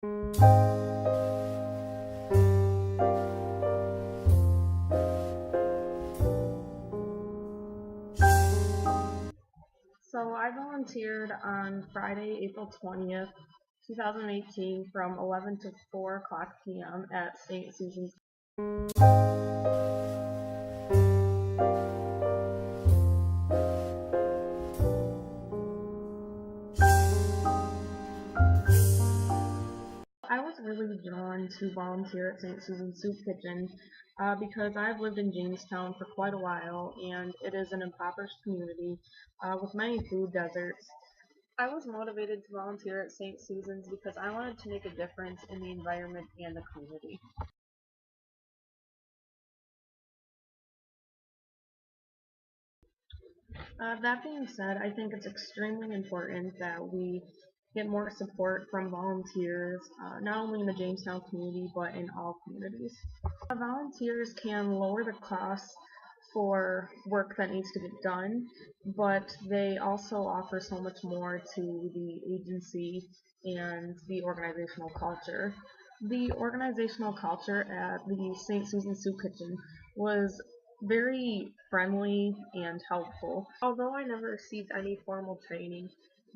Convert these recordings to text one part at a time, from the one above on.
So I volunteered on Friday, April 20th, 2018 from 11 to 4 o'clock p.m. at St. Susan's. I was really drawn to volunteer at St. Susan's Soup Kitchen because I've lived in Jamestown for quite a while and it is an impoverished community with many food deserts. I was motivated to volunteer at St. Susan's because I wanted to make a difference in the environment and the community. That being said, I think it's extremely important that we get more support from volunteers, not only in the Jamestown community, but in all communities. Volunteers can lower the costs for work that needs to get done, but they also offer so much more to the agency and the organizational culture. The organizational culture at the St. Susan Soup Kitchen was very friendly and helpful. Although I never received any formal training,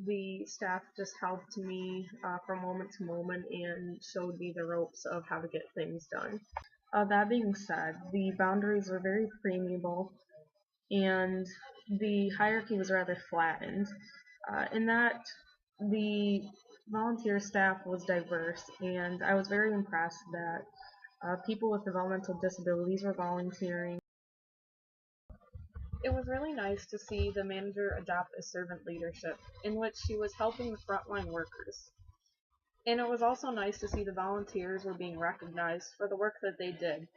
the staff just helped me from moment to moment and showed me the ropes of how to get things done. That being said, the boundaries were very permeable and the hierarchy was rather flattened. In that, the volunteer staff was diverse, and I was very impressed that people with developmental disabilities were volunteering. It was really nice to see the manager adopt a servant leadership in which she was helping the frontline workers. And it was also nice to see the volunteers were being recognized for the work that they did.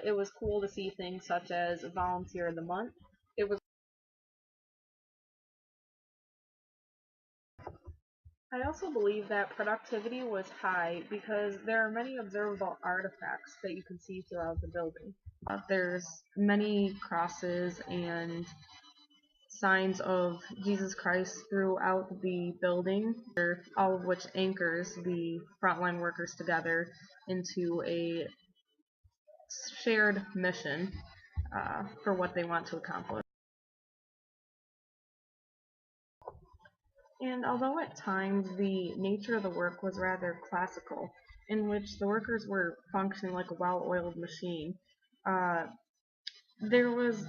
It was cool to see things such as Volunteer of the Month. It was. I also believe that productivity was high because there are many observable artifacts that you can see throughout the building. There's many crosses and signs of Jesus Christ throughout the building, all of which anchors the frontline workers together into a shared mission for what they want to accomplish. And although at times the nature of the work was rather classical, in which the workers were functioning like a well-oiled machine, uh, there was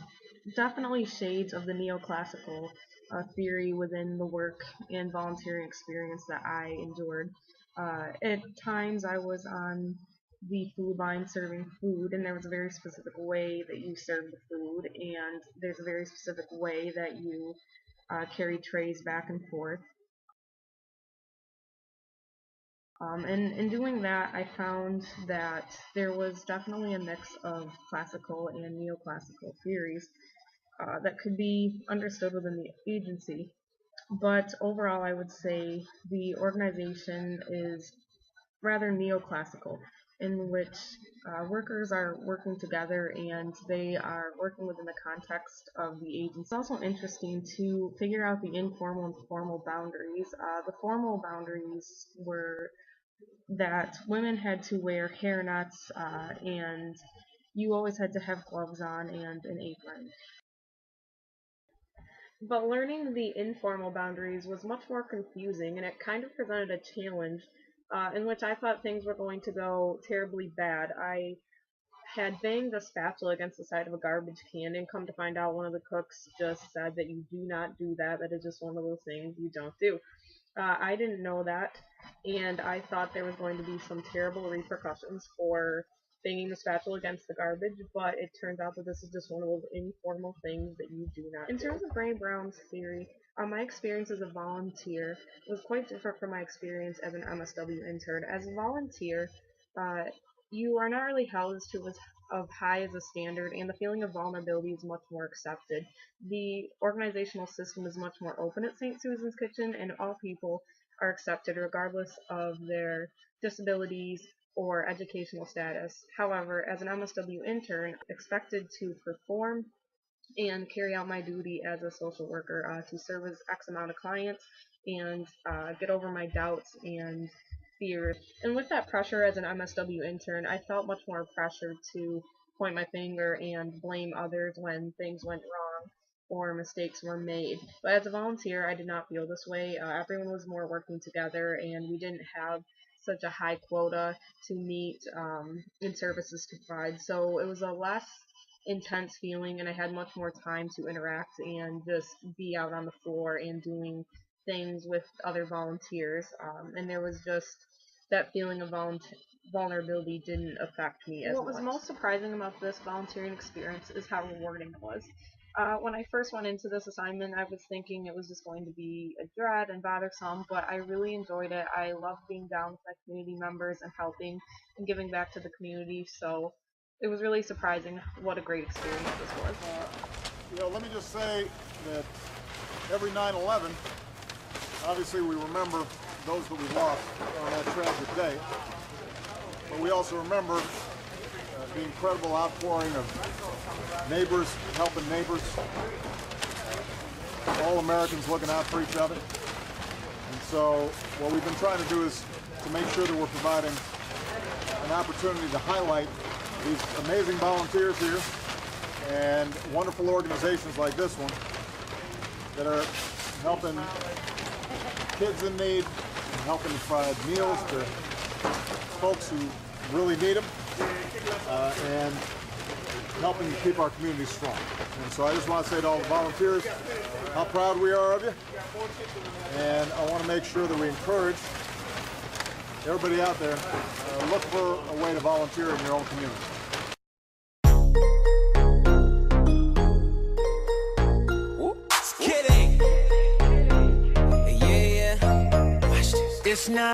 definitely shades of the neoclassical theory within the work and volunteering experience that I endured. At times I was on the food line serving food, and there was a very specific way that you serve the food, and there's a very specific way that you carry trays back and forth. And in doing that, I found that there was definitely a mix of classical and neoclassical theories that could be understood within the agency. But overall, I would say the organization is rather neoclassical, in which workers are working together and they are working within the context of the agency. It's also interesting to figure out the informal and formal boundaries. The formal boundaries were that women had to wear hairnets and you always had to have gloves on and an apron. But learning the informal boundaries was much more confusing, and it kind of presented a challenge in which I thought things were going to go terribly bad. I had banged a spatula against the side of a garbage can, and come to find out one of the cooks just said that you do not do that. That is just one of those things you don't do. I didn't know that, and I thought there was going to be some terrible repercussions for banging the spatula against the garbage, but it turns out that this is just one of those informal things that you do not do. In terms of Brene Brown's theory, my experience as a volunteer was quite different from my experience as an MSW intern. As a volunteer, uh, you are not really held to as of high as a standard, and the feeling of vulnerability is much more accepted. The organizational system is much more open at St. Susan's Kitchen, and all people are accepted regardless of their disabilities or educational status. However, as an MSW intern, expected to perform and carry out my duty as a social worker to service X amount of clients and get over my doubts and fears. And with that pressure as an MSW intern, I felt much more pressure to point my finger and blame others when things went wrong or mistakes were made. But as a volunteer, I did not feel this way. Everyone was more working together, and we didn't have such a high quota to meet and services to provide. So it was a less intense feeling, and I had much more time to interact and just be out on the floor and doing things with other volunteers. And there was just that feeling of vulnerability didn't affect me as much. What was most surprising about this volunteering experience is how rewarding it was. When I first went into this assignment, I was thinking it was just going to be a dread and bothersome, but I really enjoyed it. I loved being down with my community members and helping and giving back to the community, so it was really surprising what a great experience this was. Let me just say that every 9/11, obviously we remember those that we lost on that tragic day, but we also remember the incredible outpouring of neighbors helping neighbors, all Americans looking out for each other. And so what we've been trying to do is to make sure that we're providing an opportunity to highlight these amazing volunteers here and wonderful organizations like this one that are helping kids in need, and helping to provide meals to folks who really need them, and helping to keep our community strong. And so I just want to say to all the volunteers how proud we are of you, and I want to make sure that we encourage everybody out there, look for a way to volunteer in your own community. Kidding. Yeah. Watch this. It's not